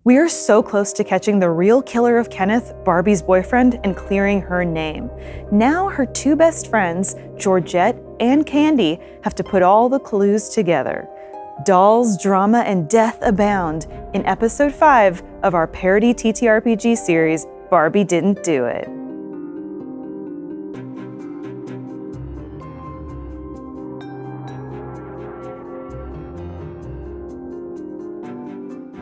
We are so close to catching the real killer of Kenneth, Barbie's boyfriend, and clearing her name. Now her two best friends, Georgette and Candy, have to put all the clues together. Dolls, drama, and death abound in episode 5 of our parody TTRPG series, Barbie Didn't Do It.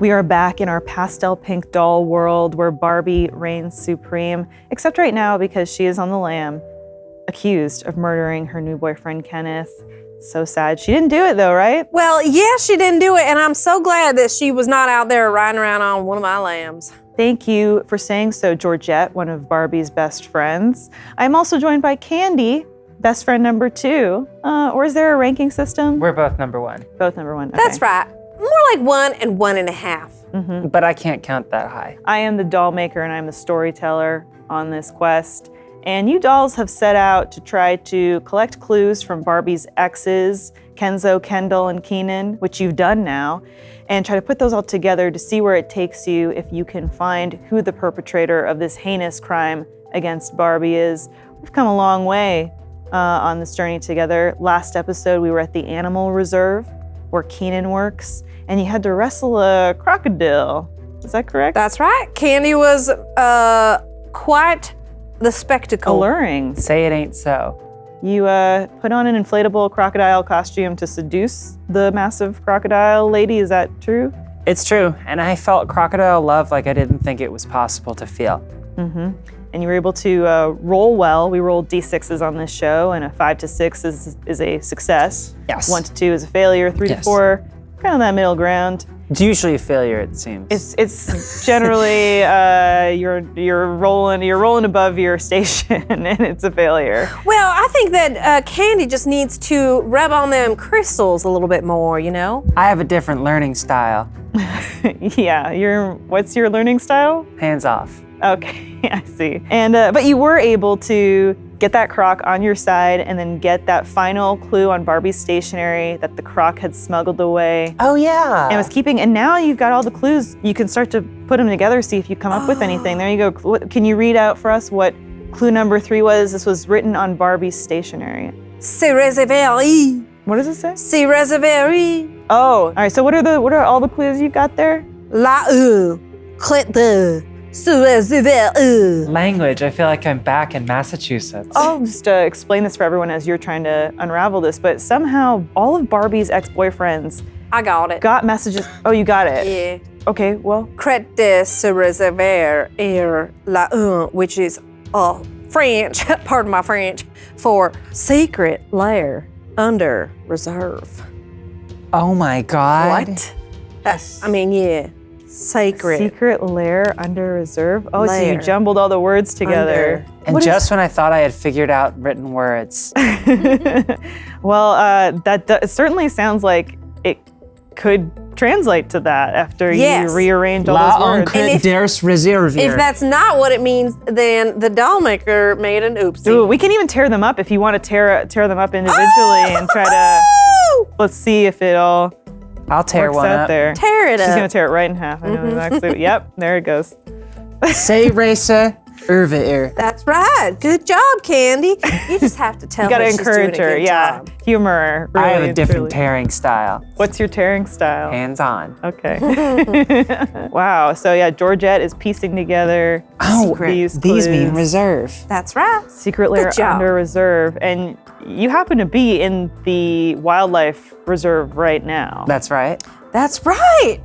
We are back in our pastel pink doll world where Barbie reigns supreme, except right now because she is on the lam, accused of murdering her new boyfriend, Kenneth. So sad. She didn't do it though, right? Well, yeah, she didn't do it, and I'm so glad that she was not out there riding around on one of my lambs. Thank you for saying so, Georgette, one of Barbie's best friends. I'm also joined by Candy, best friend number 2. Or is there a ranking system? We're both number 1. Both number 1. Okay. That's right. More like 1 and 1.5. Mm-hmm. But I can't count that high. I am the doll maker and I'm the storyteller on this quest. And you dolls have set out to try to collect clues from Barbie's exes, Kenzo, Kendall, and Kenan, which you've done now, and try to put those all together to see where it takes you if you can find who the perpetrator of this heinous crime against Barbie is. We've come a long way on this journey together. Last episode, we were at the animal reserve where Kenan works, and you had to wrestle a crocodile. Is that correct? That's right. Candy was quite the spectacle. Alluring. Say it ain't so. You put on an inflatable crocodile costume to seduce the massive crocodile lady. Is that true? It's true, and I felt crocodile love like I didn't think it was possible to feel. Mm-hmm. And you were able to roll well. We rolled D6s on this show, and a 5 to 6 is a success. Yes. 1 to 2 is a failure. 3 to 4, kind of that middle ground. It's usually a failure, it seems. It's generally you're rolling above your station, and it's a failure. Well, I think that Candy just needs to rub on them crystals a little bit more, you know? I have a different learning style. Yeah, what's your learning style? Hands off. Okay, I see. And but you were able to get that croc on your side and then get that final clue on Barbie's stationery that the croc had smuggled away. Oh yeah. And was keeping, and now you've got all the clues. You can start to put them together, see if you come up with anything. There you go. Can you read out for us what clue number 3 was? This was written on Barbie's stationery. C'est réservé. What does it say? C'est réservé. Oh, all right. So what are all the clues you got there? La clit de. Language, I feel like I'm back in Massachusetts. I'll just explain this for everyone as you're trying to unravel this, but somehow all of Barbie's ex-boyfriends I got it. got messages. Oh, you got it? Yeah. Okay, well. Crête de se réserver la which is French, pardon my French, for secret lair under reserve. Oh my God. What? I mean, yeah. Secret lair under reserve? Oh, so you Lair. jumbled all the words together. And just when I thought I had figured out written words. Well, it certainly sounds like it could translate to that after you rearrange all those words. If that's not what it means, then the doll maker made an oopsie. Ooh, we can even tear them up if you want to tear them up individually and try to, let's see if it all I'll tear works one out up. there. Tear it She's up. gonna tear it right in half. I know exactly. Yep, there it goes. Say racer, Irva. That's right. Good job, Candy. You just have to tell You gotta her she's encourage doing a her, good yeah. job. Humor her. I have really a different truly. tearing style. What's your tearing style? Hands on. Okay. Wow. So yeah, Georgette is piecing together these mean clues. reserve. That's right. Secret lair Good job. under reserve, and you happen to be in the wildlife reserve right now. That's right. That's right.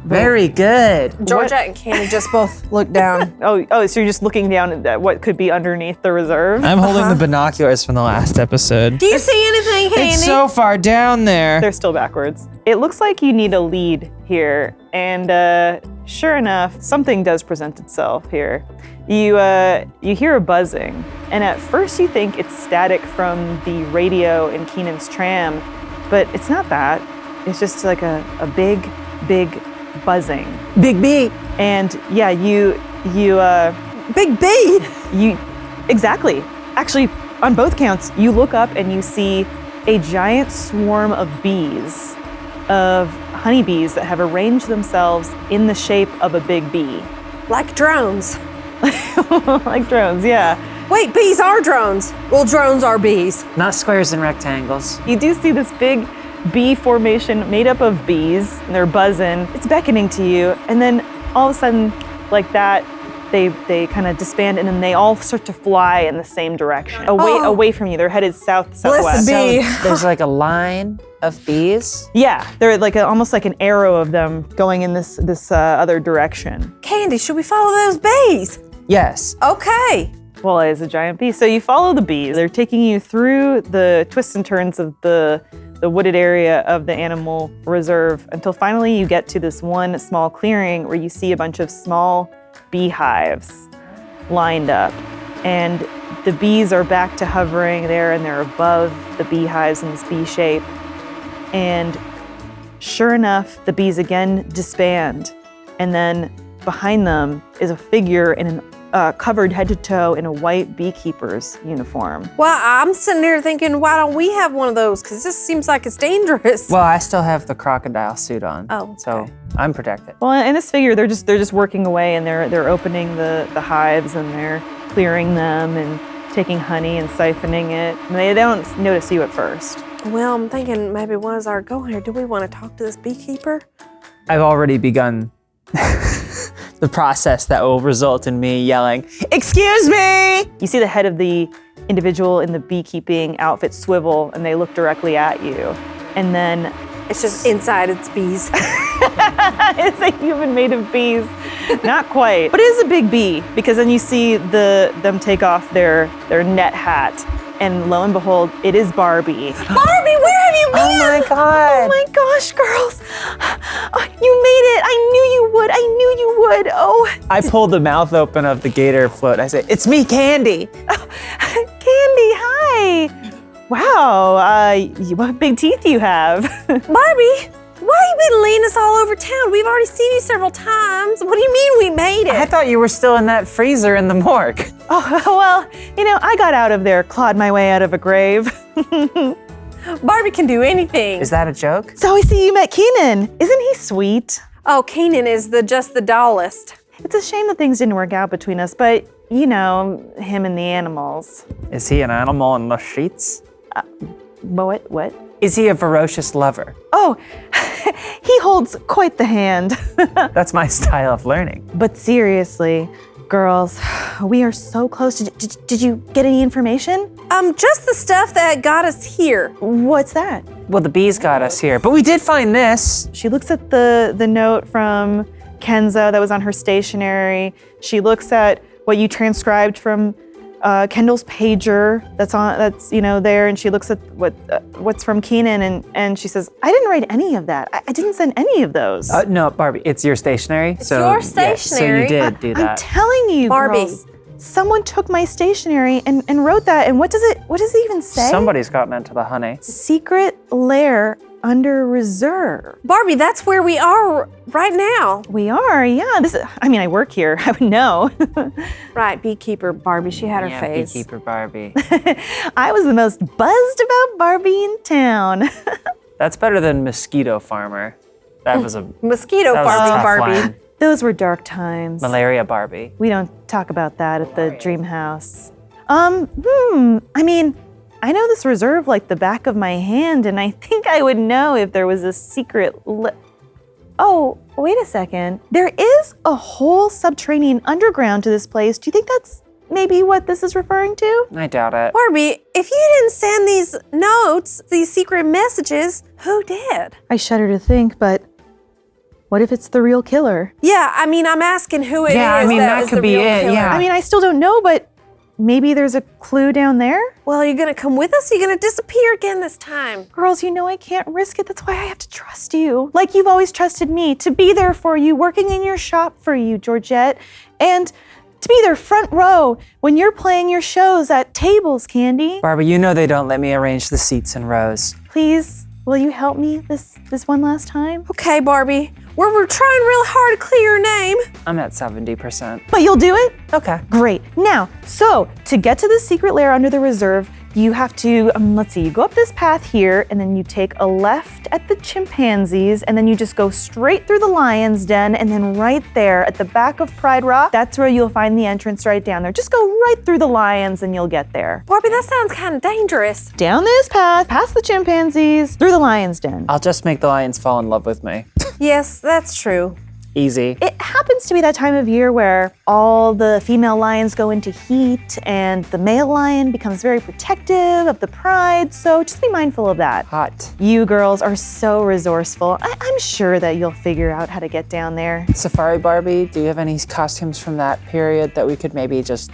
Very good. Georgette and Kenny just both looked down. Oh, so you're just looking down at what could be underneath the reserve? I'm holding the binoculars from the last episode. Do you see anything, Candy? It's so far down there. They're still backwards. It looks like you need a lead here, and sure enough, something does present itself here. You hear a buzzing, and at first you think it's static from the radio in Kenan's tram, but it's not that. It's just like a big buzzing. Big B. And yeah, you Big B. exactly. Actually, on both counts, you look up and you see a giant swarm of bees of honeybees that have arranged themselves in the shape of a big bee. Like drones. Like drones, yeah. Wait, bees are drones. Well, drones are bees. Not squares and rectangles. You do see this big bee formation made up of bees, and they're buzzing. It's beckoning to you, and then all of a sudden, like that, they kind of disband, and then they all start to fly in the same direction, away from you. They're headed southwest. Bee. So there's like a line of bees. Yeah, they're like almost like an arrow of them going in this other direction. Candy, should we follow those bees? Yes. Okay. Well, it is a giant bee. So you follow the bees. They're taking you through the twists and turns of the wooded area of the animal reserve until finally you get to this one small clearing where you see a bunch of small beehives lined up. And the bees are back to hovering there, and they're above the beehives in this bee shape. And sure enough, the bees again disband. And then behind them is a figure in an covered head to toe in a white beekeeper's uniform. Well, I'm sitting there thinking, why don't we have one of those? Because this seems like it's dangerous. Well, I still have the crocodile suit on. Oh, So okay. I'm protected. Well, in this figure, they're just working away, and they're opening the hives, and they're clearing them and taking honey and siphoning it. And they don't notice you at first. Well, I'm thinking maybe one is our goal here. Do we want to talk to this beekeeper? I've already begun the process that will result in me yelling, "Excuse me!" You see the head of the individual in the beekeeping outfit swivel, and they look directly at you. And then It's just inside it's bees. it's a human made of bees. Not quite, but it is a big bee, because then you see them take off their net hat, and lo and behold, it is Barbie. Barbie, where have you been? Oh my God. Oh my gosh, girls. Oh, you made it. I knew you would. I knew you would. Oh, I pulled the mouth open of the gator float. I say, "It's me, Candy." Candy, hi. Wow, what big teeth you have. Barbie, why you been leading us all over town? We've already seen you several times. What do you mean we made it? I thought you were still in that freezer in the morgue. Oh, well, I got out of there, clawed my way out of a grave. Barbie can do anything. Is that a joke? So I see you met Kenan. Isn't he sweet? Oh, Kenan is just the dollest. It's a shame that things didn't work out between us, but him and the animals. Is he an animal in the sheets? What? Is he a ferocious lover? Oh, he holds quite the hand. That's my style of learning. But seriously, girls, we are so close. Did you get any information? Just the stuff that got us here. What's that? Well, the bees got us here, but we did find this. She looks at the note from Kenzo that was on her stationery. She looks at what you transcribed from Kendall's pager that's there, and she looks at what's from Kenan, and she says, "I didn't write any of that. I didn't send any of those." No, Barbie, it's your stationery. It's your Yeah, so stationery. you did do I'm that. telling you, Barbie. girls, someone took my stationery and wrote that. And what does it even say? Somebody's gotten into the honey. Secret lair under reserve. Barbie, that's where we are right now. We are, yeah. I work here. I would know. Right, beekeeper Barbie, she had her Yeah, face. beekeeper Barbie. I was the most buzzed about Barbie in town. That's better than mosquito farmer. That was a Mosquito that was a farming tough Barbie. line. Those were dark times. Malaria Barbie. We don't talk about that at the dream house. I know this reserve like the back of my hand, and I think I would know if there was a secret Oh, wait a second. There is a whole subterranean underground to this place. Do you think that's maybe what this is referring to? I doubt it. Barbie, if you didn't send these notes, these secret messages, who did? I shudder to think, but what if it's the real killer? Yeah, I'm asking who it is. Yeah, that is could the be real it, killer. yeah. I still don't know, but maybe there's a clue down there? Well, are you gonna come with us? Or are you gonna disappear again this time? Girls, I can't risk it. That's why I have to trust you. Like you've always trusted me to be there for you, working in your shop for you, Georgette. And to be there front row when you're playing your shows at tables, Candy. Barbie, they don't let me arrange the seats in rows. Please, will you help me this one last time? Okay, Barbie. We're trying real hard to clear your name. I'm at 70%. But you'll do it? Okay. Great. Now, so to get to the secret lair under the reserve, You have to, let's see, you go up this path here, and then you take a left at the chimpanzees, and then you just go straight through the lion's den, and then right there at the back of Pride Rock, that's where you'll find the entrance right down there. Just go right through the lions and you'll get there. Barbie, that sounds kind of dangerous. Down this path, past the chimpanzees, through the lion's den. I'll just make the lions fall in love with me. Yes, that's true. Easy. It happens to be that time of year where all the female lions go into heat and the male lion becomes very protective of the pride, so just be mindful of that. Hot. You girls are so resourceful. I'm sure that you'll figure out how to get down there. Safari Barbie, do you have any costumes from that period that we could maybe just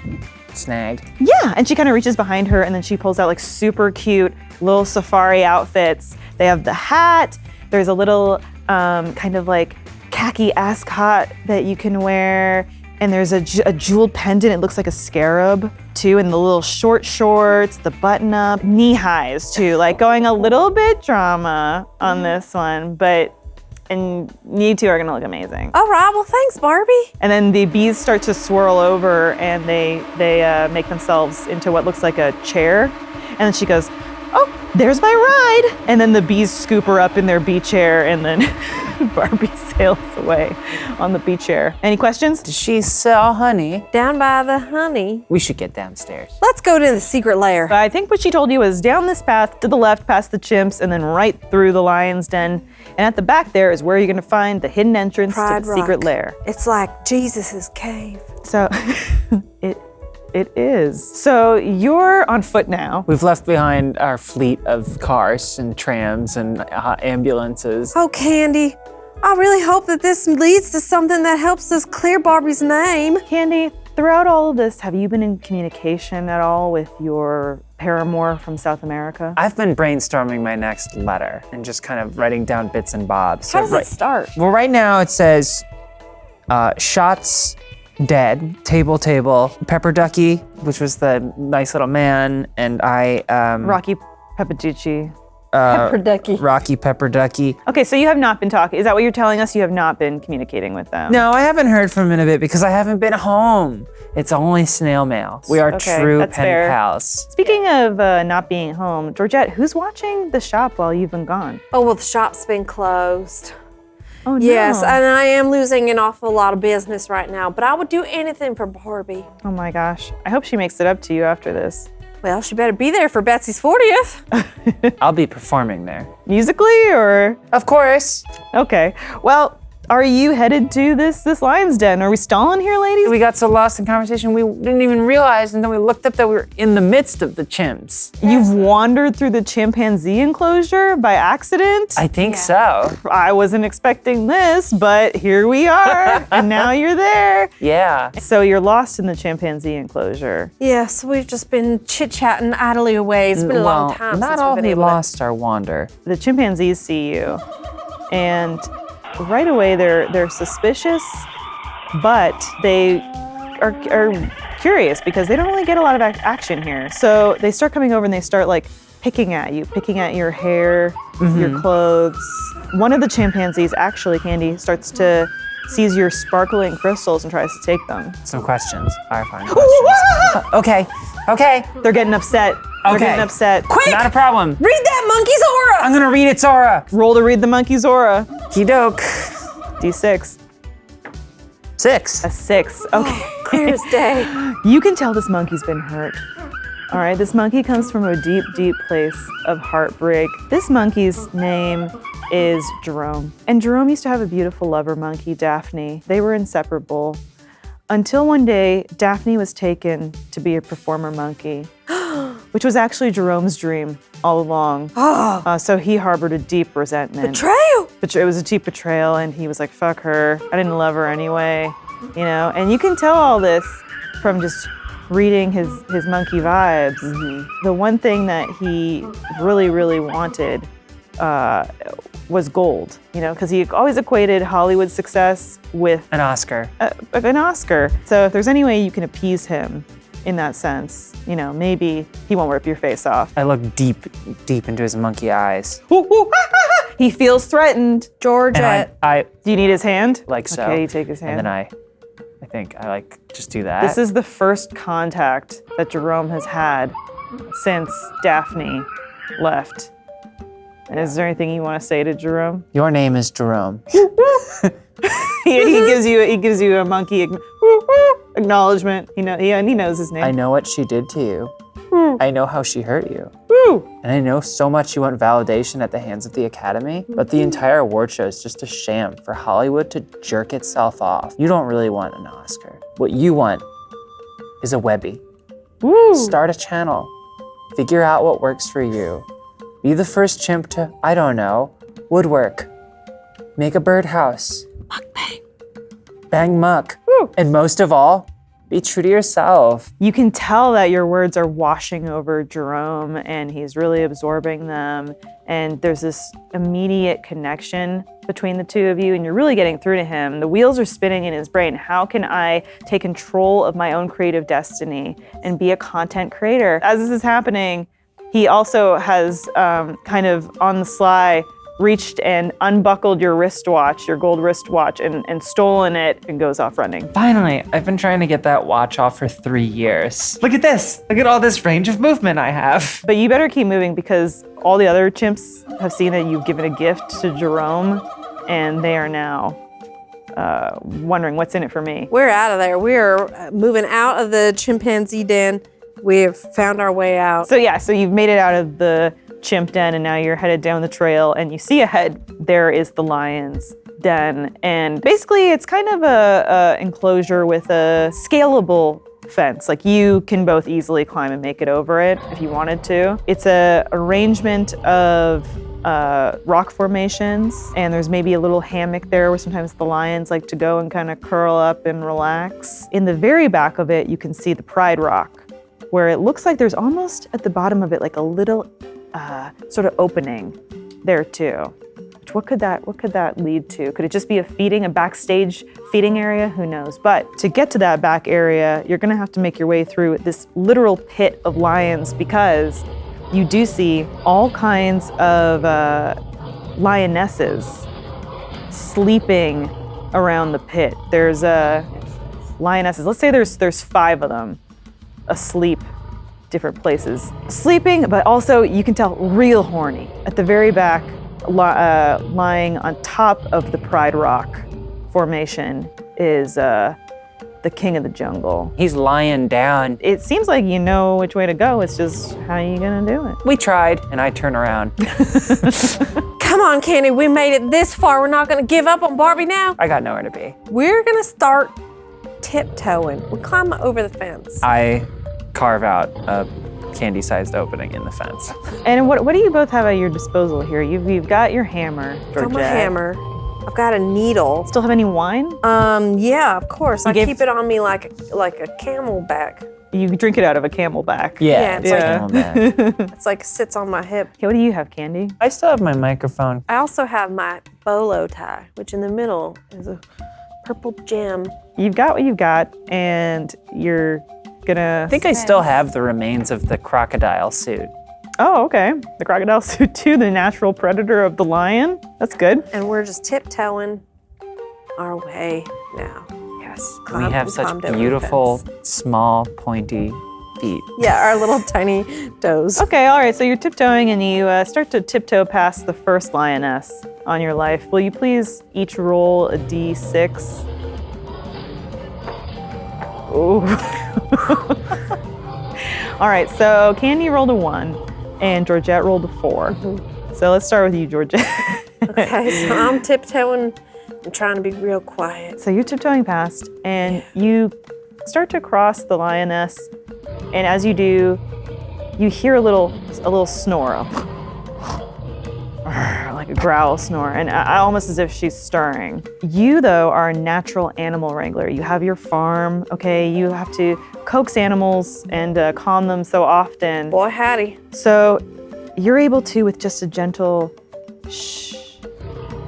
snag? Yeah, and she kind of reaches behind her and then she pulls out like super cute little safari outfits. They have the hat, there's a little kind of like khaki ascot that you can wear, and there's a jeweled pendant. It looks like a scarab too, and the little short shorts, the button up, knee highs too, like going a little bit drama on this one, and you two are gonna look amazing. All right, well, thanks, Barbie. And then the bees start to swirl over and they make themselves into what looks like a chair. And then she goes, oh, there's my ride. And then the bees scoop her up in their bee chair and then Barbie sails away on the bee chair. Any questions? Does she sell honey? Down by the honey. We should get downstairs. Let's go to the secret lair. I think what she told you was down this path to the left past the chimps and then right through the lion's den. And at the back there is where you're gonna find the hidden entrance Pride to the secret Rock. lair. It's like Jesus's cave. So it is. So you're on foot now. We've left behind our fleet of cars and trams and ambulances. Oh, Candy, I really hope that this leads to something that helps us clear Barbie's name. Candy, throughout all of this, have you been in communication at all with your paramour from South America? I've been brainstorming my next letter and just kind of writing down bits and bobs. How does it start? Well, right now it says, shots dead, table, pepper ducky, which was the nice little man, and I, Rocky Peppaducci. Pepper ducky. Rocky Pepper Ducky. Okay, so you have not been talking. Is that what you're telling us? You have not been communicating with them? No, I haven't heard from him in a bit because I haven't been home. It's only snail mail. We are Okay, true that's pen fair. pals. Speaking of not being home, Georgette, who's watching the shop while you've been gone? Oh, well, the shop's been closed. Oh, no. Yes, and I am losing an awful lot of business right now, but I would do anything for Barbie. Oh my gosh. I hope she makes it up to you after this. Well, she better be there for Betsy's 40th. I'll be performing there. Musically or? Of course. Okay. Well, are you headed to this lion's den? Are we stalling here, ladies? We got so lost in conversation, we didn't even realize until we looked up that we were in the midst of the chimps. You've wandered through the chimpanzee enclosure by accident? I think so. I wasn't expecting this, but here we are, and now you're there. Yeah. So you're lost in the chimpanzee enclosure. Yes, we've just been chit-chatting idly away. It's been a long time not since all we've been we able lost our wander. The chimpanzees see you, and right away they're suspicious, but they are curious because they don't really get a lot of action here. So they start coming over and they start like picking at you, picking at your hair, your clothes. One of the chimpanzees, actually, Candy, starts to seize your sparkling crystals and tries to take them. Some questions. Clarifying questions. Okay. They're getting upset. They're Okay. getting upset. Quick! Not a problem. Read that monkey's aura! I'm gonna read its aura. Roll to read the monkey's aura. Kidoke. D6. 6. A 6. Okay. Clear as day. You can tell this monkey's been hurt. All right, this monkey comes from a deep, deep place of heartbreak. This monkey's name is Jerome. And Jerome used to have a beautiful lover monkey, Daphne. They were inseparable. Until one day, Daphne was taken to be a performer monkey, which was actually Jerome's dream all along. So he harbored a deep resentment. Betrayal! It was a deep betrayal, and he was like, fuck her. I didn't love her anyway, you know? And you can tell all this from just reading his monkey vibes. The one thing that he really, really wanted was gold, you know, because he always equated Hollywood success with An Oscar. an Oscar. So if there's any way you can appease him in that sense, you know, maybe he won't rip your face off. I look deep into his monkey eyes. He feels threatened. Georgette. And I Do you need his hand? like so. Okay, you take his hand. And then I think I like just do that. This is the first contact that Jerome has had since Daphne left. Is there anything you want to say to Jerome? Your name is Jerome. he gives you a monkey acknowledgement. He knows his name. I know what she did to you. I know how she hurt you. Woo! And I know so much you want validation at the hands of the Academy, but the entire award show is just a sham for Hollywood to jerk itself off. You don't really want an Oscar. What you want is a Webby. Woo! Start a channel. Figure out what works for you. Be the first chimp to, I don't know, woodwork. Make a birdhouse. Mukbang. Bang muck. Woo! And most of all, be true to yourself. You can tell that your words are washing over Jerome and he's really absorbing them. And there's this immediate connection between the two of you and you're really getting through to him. The wheels are spinning in his brain. How can I take control of my own creative destiny and be a content creator? As this is happening, he also has kind of on the sly reached and unbuckled your wristwatch, your gold wristwatch, and stolen it and goes off running. Finally, I've been trying to get that watch off for 3 years. Look at this. Look at all this range of movement I have. But you better keep moving because all the other chimps have seen that you've given a gift to Jerome and they are now wondering what's in it for me. We're out of there. We're moving out of the chimpanzee den. We've found our way out. So you've made it out of the chimp den and now you're headed down the trail and you see ahead there is the lion's den, and basically it's kind of a enclosure with a scalable fence. Like you can both easily climb and make it over it if you wanted to. It's a arrangement of rock formations, and there's maybe a little hammock there where sometimes the lions like to go and kind of curl up and relax. In the very back of it you can see the Pride Rock, where it looks like there's almost at the bottom of it like a little sort of opening there too. What could that lead to? Could it just be a backstage feeding area? Who knows? But to get to that back area, you're gonna have to make your way through this literal pit of lions because you do see all kinds of lionesses sleeping around the pit. There's lionesses. Let's say there's 5 of them asleep, different places, sleeping, but also you can tell real horny. At the very back, lying on top of the Pride Rock formation is the king of the jungle. He's lying down. It seems like you know which way to go. It's just how are you gonna do it? We tried, and I turn around. Come on, Kenny, we made it this far. We're not gonna give up on Barbie now. I got nowhere to be. We're gonna start tiptoeing. We climb over the fence. I carve out a candy-sized opening in the fence. And what do you both have at your disposal here? You've got your hammer, Got my Georgette. hammer. I've got a needle. Still have any wine? Yeah, of course. I gave- keep it on me like a camelback. You drink it out of a camelback. Yeah, it's Camelback. It's like sits on my hip. Okay, what do you have, Candy? I still have my microphone. I also have my bolo tie, which in the middle is a purple gem. You've got what you've got, and you're gonna. I think I still have the remains of the crocodile suit. Oh, okay. The crocodile suit too, the natural predator of the lion. That's good. And we're just tiptoeing our way now. Yes. We have such climbed over the beautiful, fence. small, pointy feet. Yeah, our little tiny toes. Okay, all right. So you're tiptoeing, and you start to tiptoe past the first lioness on your life. Will you please each roll a d6? Ooh. All right. So Candy rolled a 1, and Georgette rolled a 4. So let's start with you, Georgette. Okay, so I'm tiptoeing. I'm trying to be real quiet. So you're tiptoeing past, and you start to cross the lioness, and as you do, you hear a little snore, like a growl snore, and almost as if she's stirring. You, though, are a natural animal wrangler. You have your farm, okay? You have to coax animals and calm them so often. Boy, howdy. So you're able to, with just a gentle shh,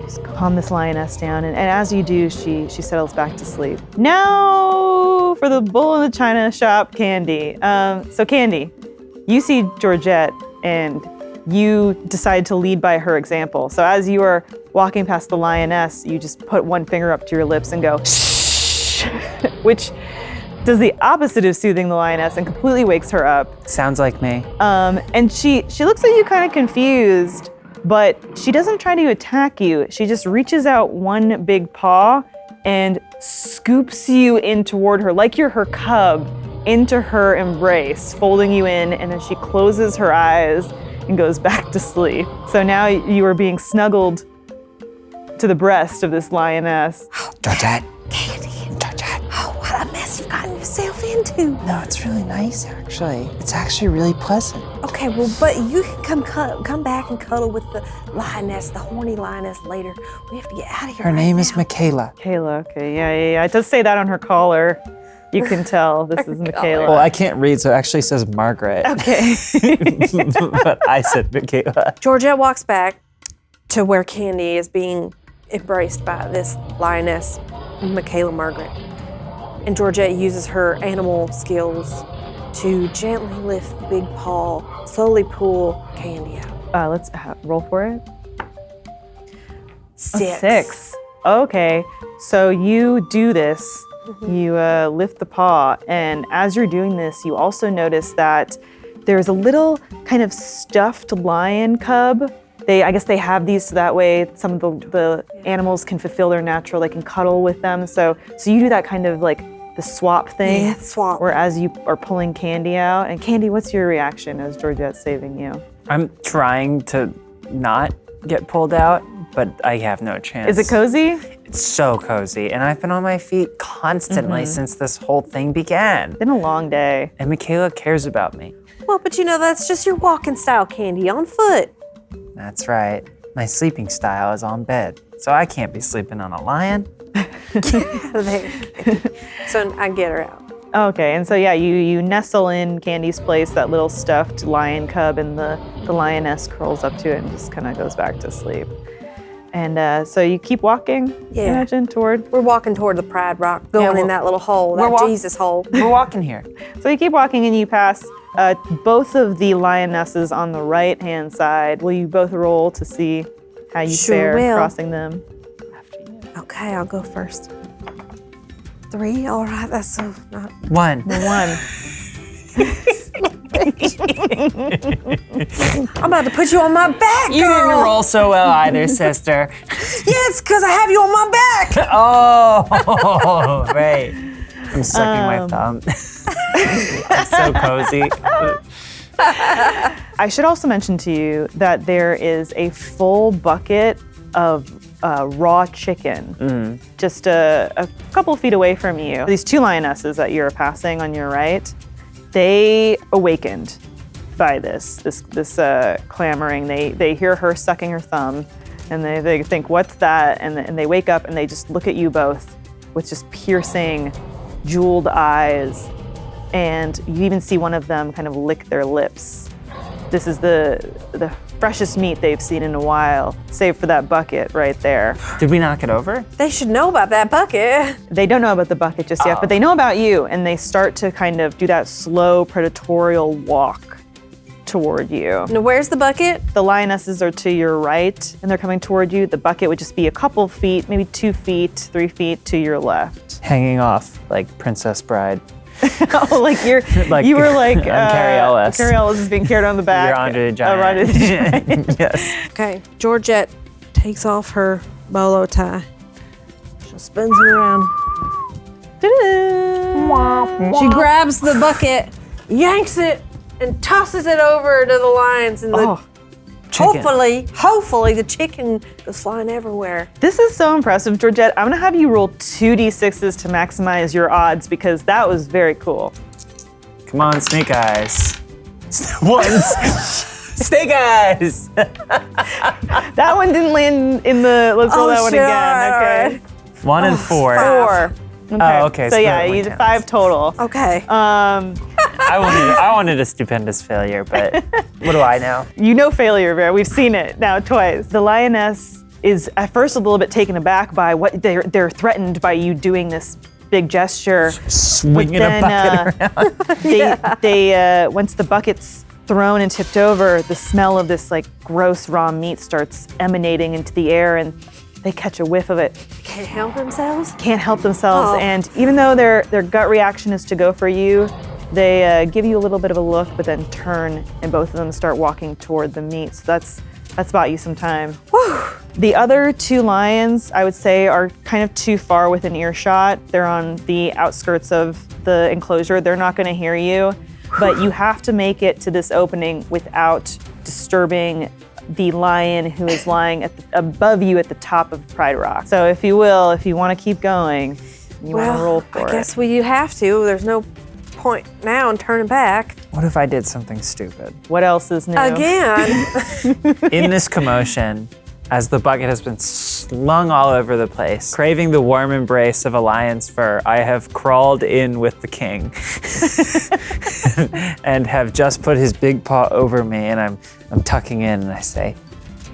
just calm this lioness down. And as you do, she settles back to sleep. Now for the bull in the china shop, Candy. So Candy, you see Georgette and you decide to lead by her example. So as you are walking past the lioness, you just put one finger up to your lips and go shh, which does the opposite of soothing the lioness and completely wakes her up. Sounds like me. And she looks at you kind of confused, but she doesn't try to attack you. She just reaches out one big paw and scoops you in toward her, like you're her cub, into her embrace, folding you in, and then she closes her eyes and goes back to sleep. So now you are being snuggled to the breast of this lioness. Georgette. Candy. Georgette. Oh, what a mess you've gotten yourself into. No, it's really nice, actually. It's actually really pleasant. Okay, well, but you can come back and cuddle with the lioness, the horny lioness later. We have to get out of here. Her name right is now. Michaela. Kayla, okay, yeah. It does say that on her collar. You can tell this is Michaela. Well, I can't read, so it actually says Margaret. Okay. But I said Michaela. Georgette walks back to where Candy is being embraced by this lioness, Michaela Margaret. And Georgette uses her animal skills to gently lift the big paw, slowly pull Candy out. Let's roll for it. 6. 6. Okay, so you do this. You lift the paw, and as you're doing this, you also notice that there's a little kind of stuffed lion cub. I guess they have these so that way some of the animals can fulfill their natural, they can cuddle with them. So you do that kind of like the swap thing. Yeah, swap. Where as you are pulling Candy out, and Candy, what's your reaction as Georgette's saving you? I'm trying to not get pulled out, but I have no chance. Is it cozy? It's so cozy, and I've been on my feet constantly since this whole thing began. Been a long day. And Michaela cares about me. Well, but you know, that's just your walking style, Candy, on foot. That's right. My sleeping style is on bed, so I can't be sleeping on a lion. There. So I get her out. Okay, and so yeah, you nestle in Candy's place, that little stuffed lion cub, and the lioness curls up to it and just kind of goes back to sleep. And so you keep walking, Yeah. imagine, toward. We're walking toward the Pride Rock, going in that little hole, that Jesus hole. We're walking here. So you keep walking and you pass both of the lionesses on the right-hand side. Will you both roll to see how you Sure fare will. crossing them? Okay, I'll go first. 3, all right, that's so not. 1. 1. I'm about to put you on my back, You girl. didn't roll so well either, sister. Yes, because I have you on my back. Oh, right. I'm sucking my thumb. It's so cozy. I should also mention to you that there is a full bucket of raw chicken just a couple feet away from you. These 2 lionesses that you're passing on your right, they awakened by this clamoring. They hear her sucking her thumb, and they think, what's that? And they wake up and they just look at you both with just piercing, jeweled eyes. And you even see one of them kind of lick their lips. This is the freshest meat they've seen in a while, save for that bucket right there. Did we knock it over? They should know about that bucket. They don't know about the bucket just yet, but they know about you, and they start to kind of do that slow predatorial walk toward you. Now, where's the bucket? The lionesses are to your right, and they're coming toward you. The bucket would just be a couple feet, maybe 2 feet, 3 feet to your left. Hanging off like Princess Bride. Oh, like you were like I'm Carrie Ellis. Carrie Ellis is being carried on the back. You're Andre the Giant. Andre the Giant. Yes. Okay, Georgette takes off her bolo tie. She spins it around. Ta-da! She grabs the bucket, yanks it, and tosses it over to the lions. And Oh, hopefully the chicken goes flying everywhere. this is so impressive, Georgette. I'm gonna have you roll 2d6s to maximize your odds because that was very cool. Come on, Snake Eyes. Once. Snake Eyes. That one didn't land in the. Let's roll that one sure, again. Okay. all 1 and 4. 4. Okay. Oh, okay, So so yeah, that you went did down. 5 total. Okay. I wanted a stupendous failure, but what do I know? You know failure, Vera. We've seen it now twice. The lioness is at first a little bit taken aback by what they're threatened by you doing this big gesture. Swinging Then, a bucket around. They once the bucket's thrown and tipped over, the smell of this like gross raw meat starts emanating into the air, and they catch a whiff of it. Can't help themselves. Can't help themselves. Oh. And even though their gut reaction is to go for you, they give you a little bit of a look, but then turn, and both of them start walking toward the meat. So that's bought you some time. Whew. The other two lions, I would say, are kind of too far within earshot. They're on the outskirts of the enclosure. They're not going to hear you, but you have to make it to this opening without disturbing the lion who is lying above you at the top of Pride Rock. So if you want to keep going, you want to roll for it. I guess you have to. There's no point now in turning back. What if I did something stupid? What else is new? Again. In this commotion, as the bucket has been slung all over the place, craving the warm embrace of a lion's fur, I have crawled in with the king and have just put his big paw over me, and I'm tucking in, and I say,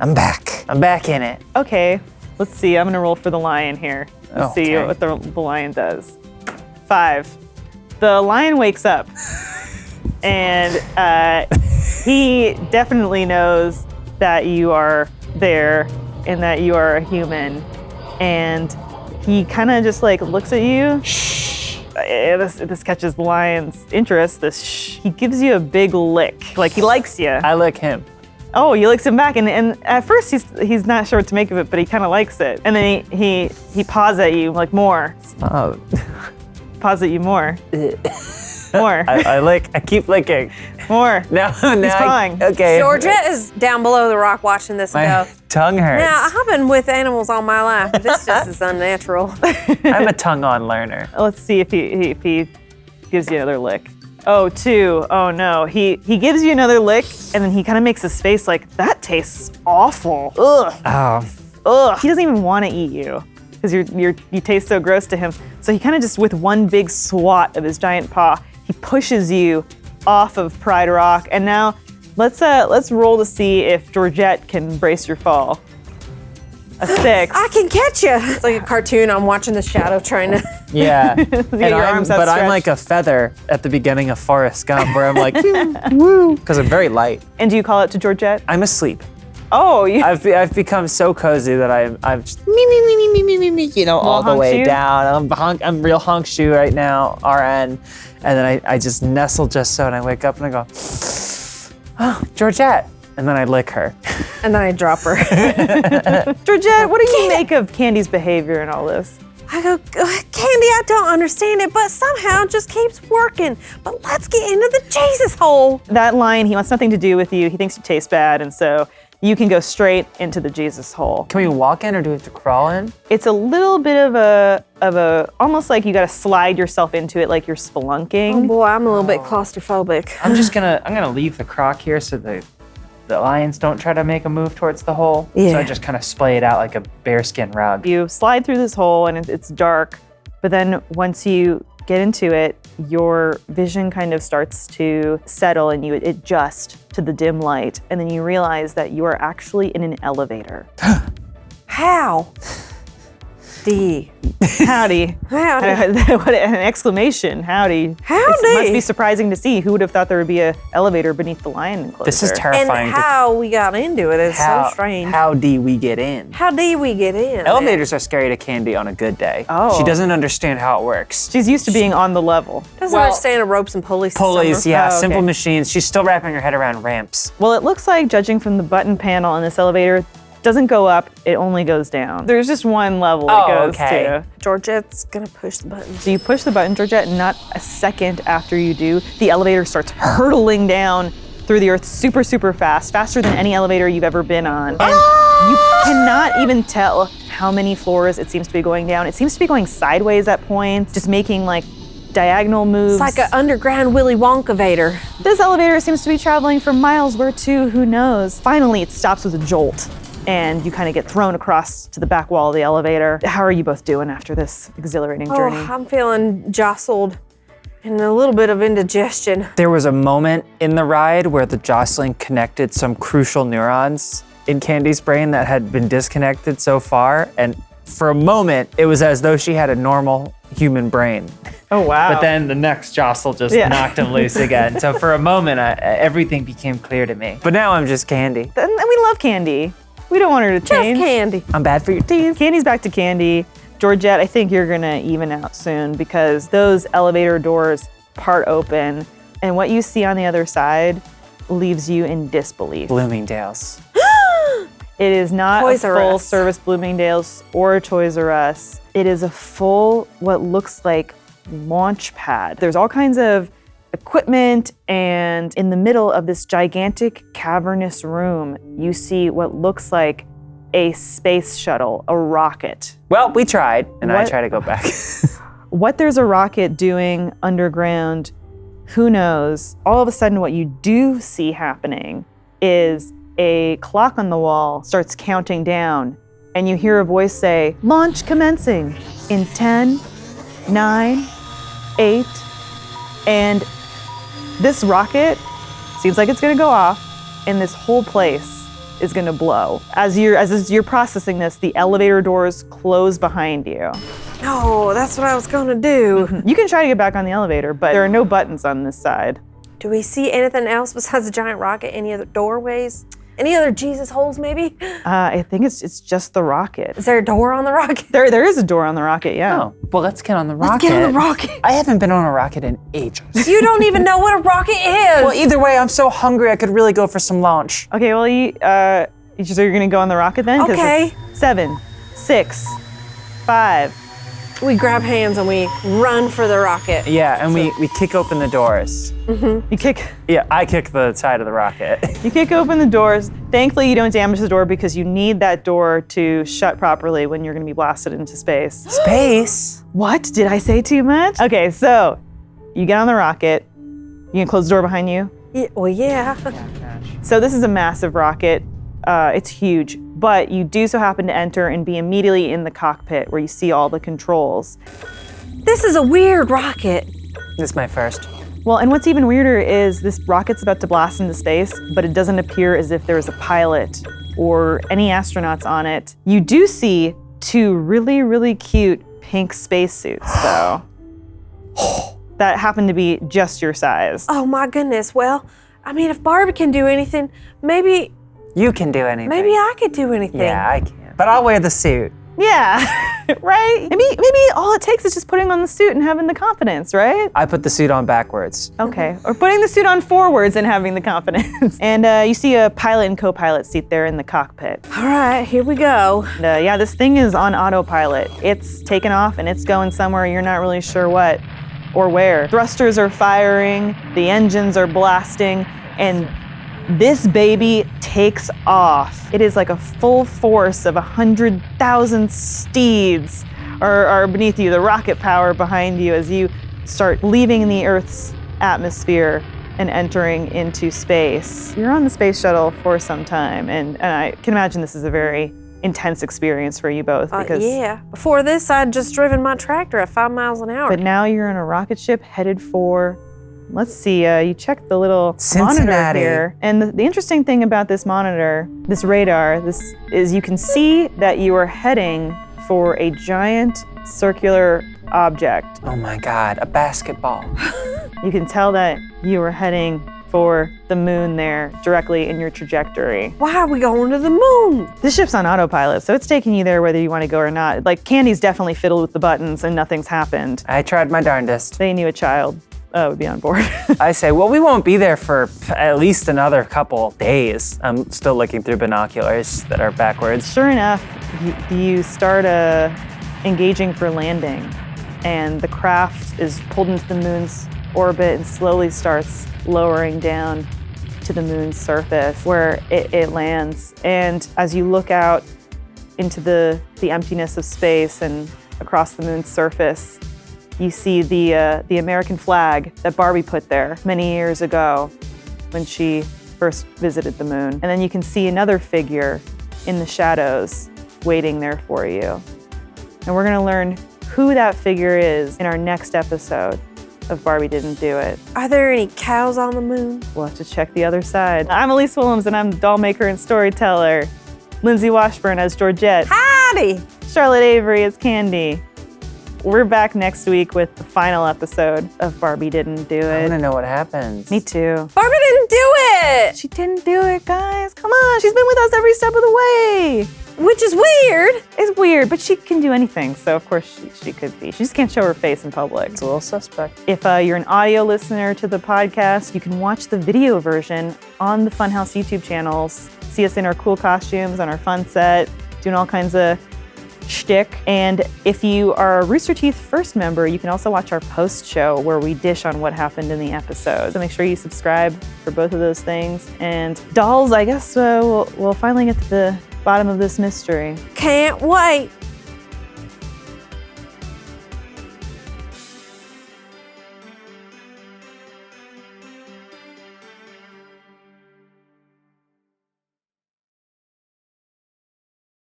I'm back. I'm back in it. Okay, let's see. I'm gonna roll for the lion here. Let's see Okay. what the lion does. 5. The lion wakes up, and he definitely knows that you are there and that you are a human, and he kind of just like looks at you. Shh. This catches the lion's interest. This shh. He gives you a big lick, like he likes you. I lick him. Oh, he licks him back, and at first he's not sure what to make of it, but he kind of likes it. And then he paws at you like more. Oh. Paws at you more. More. I keep licking. More. Now He's pawing. Okay. Georgette is down below the rock watching this My go. tongue hurts. Now, I've been with animals all my life. But this just is unnatural. I'm a tongue-on learner. Let's see if he gives you another lick. Oh, 2. Oh no. He gives you another lick, and then he kind of makes his face like, that tastes awful. Ugh. Oh. Ugh. He doesn't even want to eat you because you taste so gross to him. So he kind of just, with one big swat of his giant paw, he pushes you off of Pride Rock. And now let's roll to see if Georgette can brace your fall. A 6. I can catch you. It's like a cartoon. I'm watching the shadow trying to. Yeah. your arms but I'm outstretched. like a feather at the beginning of Forrest Gump where I'm like, woo, because I'm very light. And do you call it to Georgette? I'm asleep. Oh, you. I've become so cozy that I'm just me, you know, all the honk way shoe? down. I'm real honk shoe right now, RN. And then I just nestle just so, and I wake up and I go, oh, Georgette. And then I lick her. And then I drop her. Georgette, what do you make of Candy's behavior in all this? I go, Candy, I don't understand it, but somehow it just keeps working. But let's get into the Jesus hole. That lion, he wants nothing to do with you. He thinks you taste bad, and so you can go straight into the Jesus hole. Can we walk in or do we have to crawl in? It's a little bit of a almost like you got to slide yourself into it, like you're spelunking. Oh boy, I'm a little bit claustrophobic. I'm gonna leave the crock here so the lions don't try to make a move towards the hole. So Yeah. I just kind of splay it out like a bearskin rug. You slide through this hole, and it's dark. But then once you get into it, your vision kind of starts to settle, and you adjust to the dim light, and then you realize that you are actually in an elevator. How? D. Howdy. Howdy. What an exclamation. Howdy. Howdy. It must be surprising to see. Who would have thought there would be an elevator beneath the lion enclosure? This is And terrifying. how we got into it is so strange. How do we get in? How did we get in? Elevators are scary to Candy on a good day. Oh. She doesn't understand how it works. She's used to being on the level. Doesn't understand the ropes and pulleys. Pulleys, system. yeah, Oh, okay. simple machines. She's still wrapping her head around ramps. Well, it looks like, judging from the button panel on this elevator, doesn't go up, it only goes down. There's just one level it goes to. Georgette's gonna push the button. So you push the button, Georgette, and not a second after you do, the elevator starts hurtling down through the earth super, super fast, faster than any elevator you've ever been on. And you cannot even tell how many floors it seems to be going down. It seems to be going sideways at points, just making like diagonal moves. It's like an underground Willy Wonka-vator. This elevator seems to be traveling for miles, where to, who knows? Finally, it stops with a jolt, and you kind of get thrown across to the back wall of the elevator. How are you both doing after this exhilarating journey? Oh, I'm feeling jostled and a little bit of indigestion. There was a moment in the ride where the jostling connected some crucial neurons in Candy's brain that had been disconnected so far. And for a moment, it was as though she had a normal human brain. Oh, wow. But then the next jostle just knocked him loose again. So for a moment, everything became clear to me. But now I'm just Candy. And we love Candy. We don't want her to change. Just Candy. I'm bad for your teeth. Candy's back to Candy. Georgette, I think you're gonna even out soon because those elevator doors part open, and what you see on the other side leaves you in disbelief. Bloomingdale's. It is not Toys a R full Us. service Bloomingdale's or Toys R Us. It is a full, what looks like launch pad. There's all kinds of equipment, and in the middle of this gigantic cavernous room, you see what looks like a space shuttle, a rocket. Well, we tried, and I What? try to go back. What there's a rocket doing underground, who knows? All of a sudden, what you do see happening is a clock on the wall starts counting down, and you hear a voice say, "Launch commencing in 10, 9, 8, and this rocket seems like it's gonna go off, and this whole place is gonna blow. As you're processing this, the elevator doors close behind you. No, that's what I was gonna do. You can try to get back on the elevator, but there are no buttons on this side. Do we see anything else besides the giant rocket? Any other doorways? Any other Jesus holes, maybe? I think it's just the rocket. Is there a door on the rocket? There is a door on the rocket, yeah. Oh, well, let's get on the rocket. Let's get on the rocket. I haven't been on a rocket in ages. You don't even know what a rocket is. Well, either way, I'm so hungry I could really go for some lunch. Okay, well, so you're gonna go on the rocket then? 'Cause Okay. it's 7, 6, 5. We grab hands and we run for the rocket. Yeah, and we kick open the doors. You kick Yeah, I kick the side of the rocket. open the doors. Thankfully, you don't damage the door because you need that door to shut properly when you're gonna be blasted into space. Space? What? Did I say too much? Okay, so you get on the rocket. You can close the door behind you. Yeah, well, yeah. So this is a massive rocket. It's huge, but you do so happen to enter and be immediately in the cockpit where you see all the controls. This is a weird rocket. This is my first. Well, and what's even weirder is this rocket's about to blast into space, but it doesn't appear as if there's a pilot or any astronauts on it. You do see 2 really, really cute pink spacesuits, though, that happen to be just your size. Oh my goodness. Well, I mean, if Barbie can do anything, maybe You can do anything. I could do anything. Yeah, I can. But I'll wear the suit. Yeah, right? Maybe all it takes is just putting on the suit and having the confidence, right? I put the suit on backwards. Okay, or putting the suit on forwards and having the confidence. And you see a pilot and co-pilot seat there in the cockpit. All right, here we go. And, yeah, this thing is on autopilot. It's taken off and it's going somewhere you're not really sure what or where. Thrusters are firing, the engines are blasting, and this baby takes off. It is like a full force of 100,000 steeds are beneath you, the rocket power behind you as you start leaving the Earth's atmosphere and entering into space. You're on the space shuttle for some time, and I can imagine this is a very intense experience for you both. Because Yeah. Before this, I'd just driven my tractor at 5 miles an hour. But now you're in a rocket ship headed for, let's see, you check the little monitor Cincinnati. here. And the interesting thing about this monitor, this radar, is you can see that you are heading for a giant circular object. Oh my God, a basketball. You can tell that you are heading for the moon there, directly in your trajectory. Why are we going to the moon? This ship's on autopilot, so it's taking you there whether you want to go or not. Like, Candy's definitely fiddled with the buttons and nothing's happened. I tried my darndest. They knew a child would be on board. I say, well, we won't be there for at least another couple days. I'm still looking through binoculars that are backwards. Sure enough, you start engaging for landing, and the craft is pulled into the moon's orbit and slowly starts lowering down to the moon's surface where it lands. And as you look out into the emptiness of space and across the moon's surface, you see the American flag that Barbie put there many years ago when she first visited the moon. And then you can see another figure in the shadows waiting there for you. And we're gonna learn who that figure is in our next episode of Barbie Didn't Do It. Are there any cows on the moon? We'll have to check the other side. I'm Elyse Willems, and I'm the doll maker and storyteller. Lindsey Washburn as Georgette. Howdy! Charlotte Avery as Candy. We're back next week with the final episode of Barbie Didn't Do I It. want to know what happens. Me too. Barbie didn't do it! it! She didn't do it, guys. Come on, she's been with us every step of the way. Which is weird. It's weird, but she can do anything, so of course she could be. She just can't show her face in public. It's a little suspect. If you're an audio listener to the podcast, you can watch the video version on the Funhaus YouTube channels. See us in our cool costumes on our fun set, doing all kinds of shtick. And if you are a Rooster Teeth First member, you can also watch our post show where we dish on what happened in the episode. So make sure you subscribe for both of those things. And dolls, I guess we'll finally get to the bottom of this mystery. Can't wait.